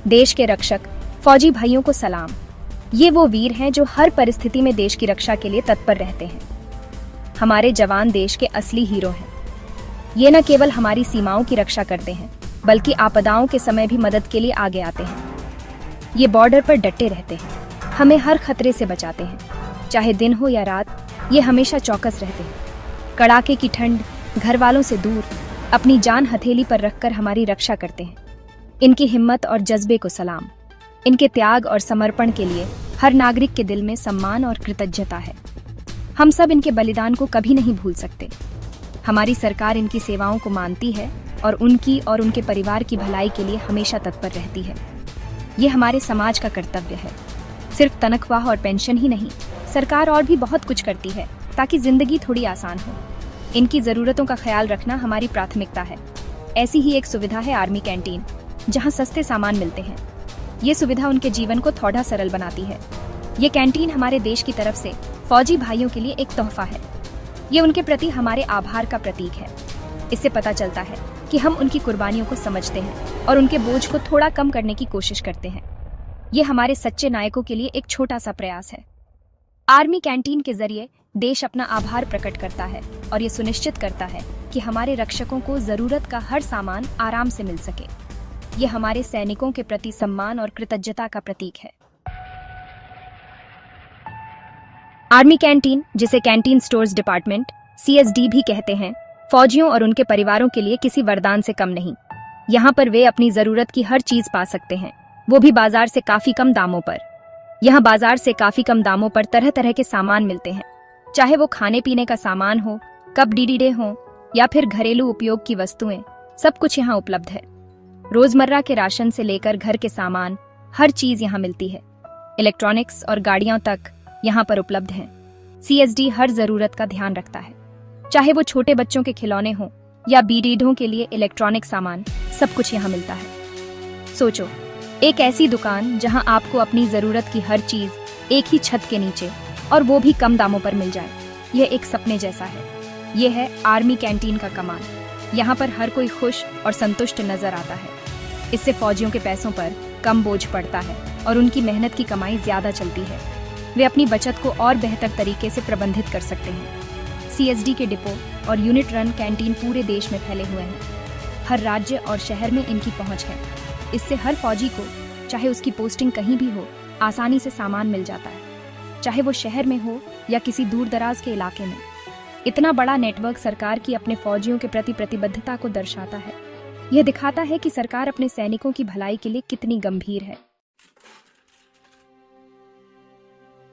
देश के रक्षक फौजी भाइयों को सलाम। ये वो वीर हैं जो हर परिस्थिति में देश की रक्षा के लिए तत्पर रहते हैं। हमारे जवान देश के असली हीरो हैं। ये न केवल हमारी सीमाओं की रक्षा करते हैं, बल्कि आपदाओं के समय भी मदद के लिए आगे आते हैं। ये बॉर्डर पर डटे रहते हैं, हमें हर खतरे से बचाते हैं। चाहे दिन हो या रात, ये हमेशा चौकस रहते हैं। कड़ाके की ठंड, घर वालों से दूर, अपनी जान हथेली पर रखकर हमारी रक्षा करते हैं। इनकी हिम्मत और जज्बे को सलाम। इनके त्याग और समर्पण के लिए हर नागरिक के दिल में सम्मान और कृतज्ञता है। हम सब इनके बलिदान को कभी नहीं भूल सकते। हमारी सरकार इनकी सेवाओं को मानती है और उनकी और उनके परिवार की भलाई के लिए हमेशा तत्पर रहती है। ये हमारे समाज का कर्तव्य है। सिर्फ तनख्वाह और पेंशन ही नहीं, सरकार और भी बहुत कुछ करती है ताकि जिंदगी थोड़ी आसान हो। इनकी जरूरतों का ख्याल रखना हमारी प्राथमिकता है। ऐसी ही एक सुविधा है आर्मी कैंटीन, जहां सस्ते सामान मिलते हैं। ये सुविधा उनके जीवन को थोड़ा सरल बनाती है। ये कैंटीन हमारे देश की तरफ से फौजी भाइयों के लिए एक तोहफा है। ये उनके प्रति हमारे आभार का प्रतीक है। इससे पता चलता है कि हम उनकी कुर्बानियों को समझते हैं और उनके बोझ को थोड़ा कम करने की कोशिश करते हैं। ये हमारे सच्चे नायकों के लिए एक छोटा सा प्रयास है। आर्मी कैंटीन के जरिए देश अपना आभार प्रकट करता है और ये सुनिश्चित करता है कि हमारे रक्षकों को जरूरत का हर सामान आराम से मिल सके। ये हमारे सैनिकों के प्रति सम्मान और कृतज्ञता का प्रतीक है। आर्मी कैंटीन, जिसे कैंटीन स्टोर्स डिपार्टमेंट (CSD) भी कहते हैं, फौजियों और उनके परिवारों के लिए किसी वरदान से कम नहीं। यहाँ पर वे अपनी जरूरत की हर चीज पा सकते हैं, वो भी बाजार से काफी कम दामों पर। यहाँ बाजार से काफी कम दामों पर तरह तरह के सामान मिलते हैं, चाहे वो खाने पीने का सामान हो, कप डीडीडे हो या फिर घरेलू उपयोग की वस्तुएं, सब कुछ यहाँ उपलब्ध है। रोजमर्रा के राशन से लेकर घर के सामान, हर चीज यहाँ मिलती है। इलेक्ट्रॉनिक्स और गाड़ियां तक यहाँ पर उपलब्ध हैं। CSD हर जरूरत का ध्यान रखता है, चाहे वो छोटे बच्चों के खिलौने हों या बीडीडों के लिए इलेक्ट्रॉनिक सामान, सब कुछ यहाँ मिलता है। सोचो, एक ऐसी दुकान जहाँ आपको अपनी जरूरत की हर चीज एक ही छत के नीचे, और वो भी कम दामों पर मिल जाए। यह एक सपने जैसा है। यह है आर्मी कैंटीन का कमाल। यहाँ पर हर कोई खुश और संतुष्ट नजर आता है। इससे फौजियों के पैसों पर कम बोझ पड़ता है और उनकी मेहनत की कमाई ज्यादा चलती है। वे अपनी बचत को और बेहतर तरीके से प्रबंधित कर सकते हैं। CSD के डिपो और यूनिट रन कैंटीन पूरे देश में फैले हुए हैं। हर राज्य और शहर में इनकी पहुंच है। इससे हर फौजी को, चाहे उसकी पोस्टिंग कहीं भी हो, आसानी से सामान मिल जाता है, चाहे वो शहर में हो या किसी दूर दराज के इलाके में। इतना बड़ा नेटवर्क सरकार की अपने फौजियों के प्रति प्रतिबद्धता को दर्शाता है। यह दिखाता है कि सरकार अपने सैनिकों की भलाई के लिए कितनी गंभीर है।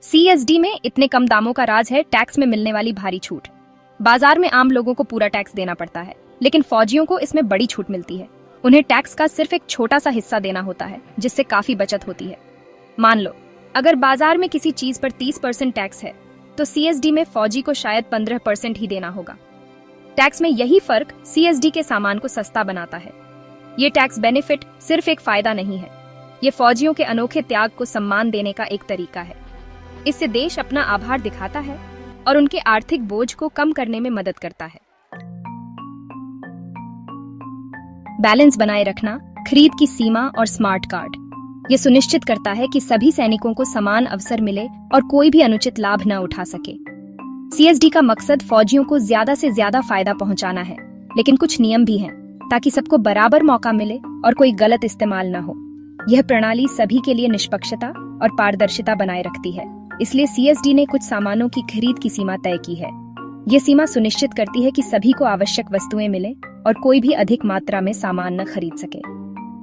CSD में इतने कम दामों का राज है टैक्स में मिलने वाली भारी छूट। बाजार में आम लोगों को पूरा टैक्स देना पड़ता है, लेकिन फौजियों को इसमें बड़ी छूट मिलती है। उन्हें टैक्स का सिर्फ एक छोटा सा हिस्सा देना होता है, जिससे काफी बचत होती है। मान लो, अगर बाजार में किसी चीज पर 30% टैक्स है, तो CSD में फौजी को शायद 15% ही देना होगा। टैक्स में यही फर्क CSD के सामान को सस्ता बनाता है। ये टैक्स बेनिफिट सिर्फ एक फायदा नहीं है, ये फौजियों के अनोखे त्याग को सम्मान देने का एक तरीका है। इससे देश अपना आभार दिखाता है और उनके आर्थिक बोझ को कम करने में मदद करता है। बैलेंस बनाए रखना, खरीद की सीमा और स्मार्ट कार्ड, ये सुनिश्चित करता है कि सभी सैनिकों को समान अवसर मिले और कोई भी अनुचित लाभ न उठा सके। CSD का मकसद फौजियों को ज्यादा से ज्यादा फायदा पहुंचाना है, लेकिन कुछ नियम भी हैं ताकि सबको बराबर मौका मिले और कोई गलत इस्तेमाल न हो। यह प्रणाली सभी के लिए निष्पक्षता और पारदर्शिता बनाए रखती है। इसलिए CSD ने कुछ सामानों की खरीद की सीमा तय की है। ये सीमा सुनिश्चित करती है कि सभी को आवश्यक वस्तुएं मिले और कोई भी अधिक मात्रा में सामान न खरीद सके।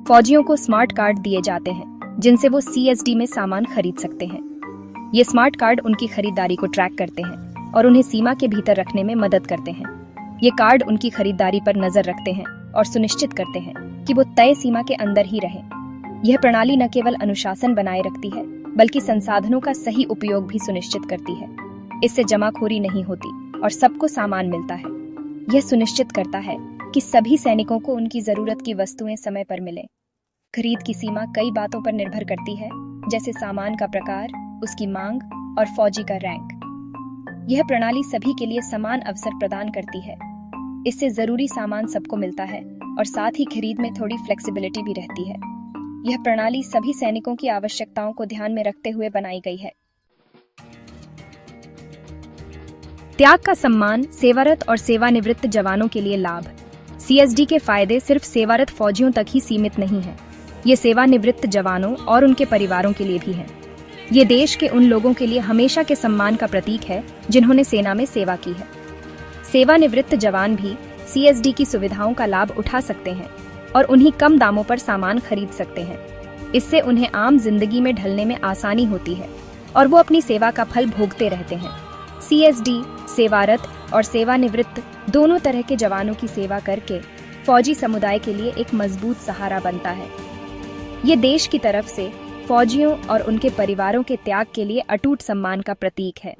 फौजियों को स्मार्ट कार्ड दिए जाते हैं, जिनसे वो CSD में सामान खरीद सकते हैं। ये स्मार्ट कार्ड उनकी खरीदारी को ट्रैक करते हैं और उन्हें सीमा के भीतर रखने में मदद करते हैं। ये कार्ड उनकी खरीदारी पर नजर रखते हैं और सुनिश्चित करते हैं कि वो तय सीमा के अंदर ही रहें। यह प्रणाली न केवल अनुशासन बनाए रखती है, बल्कि संसाधनों का सही उपयोग भी सुनिश्चित करती है। इससे जमाखोरी नहीं होती और सबको सामान मिलता है। यह सुनिश्चित करता है कि सभी सैनिकों को उनकी जरूरत की वस्तुएं समय पर मिले। खरीद की सीमा कई बातों पर निर्भर करती है, जैसे सामान का प्रकार, उसकी मांग और फौजी का रैंक। यह प्रणाली सभी के लिए समान अवसर प्रदान करती है। इससे जरूरी सामान सबको मिलता है और साथ ही खरीद में थोड़ी फ्लेक्सिबिलिटी भी रहती है। यह प्रणाली सभी सैनिकों की आवश्यकताओं को ध्यान में रखते हुए बनाई गई है। त्याग का सम्मान, सेवारत और सेवानिवृत्त जवानों के लिए लाभ। CSD के फायदे सिर्फ सेवारत फौजियों तक ही सीमित नहीं हैं। ये सेवानिवृत्त जवानों और उनके परिवारों के लिए भी हैं। ये देश के उन लोगों के लिए हमेशा के सम्मान का प्रतीक है जिन्होंने सेना में सेवा की है। सेवानिवृत्त जवान भी CSD की सुविधाओं का लाभ उठा सकते हैं और उन्हीं कम दामों पर सामान खरीद सकते हैं। इससे उन्हें आम जिंदगी में ढलने में आसानी होती है और वो अपनी सेवा का फल भोगते रहते हैं। CSD सेवारत और सेवानिवृत्त दोनों तरह के जवानों की सेवा करके फौजी समुदाय के लिए एक मजबूत सहारा बनता है। ये देश की तरफ से फौजियों और उनके परिवारों के त्याग के लिए अटूट सम्मान का प्रतीक है।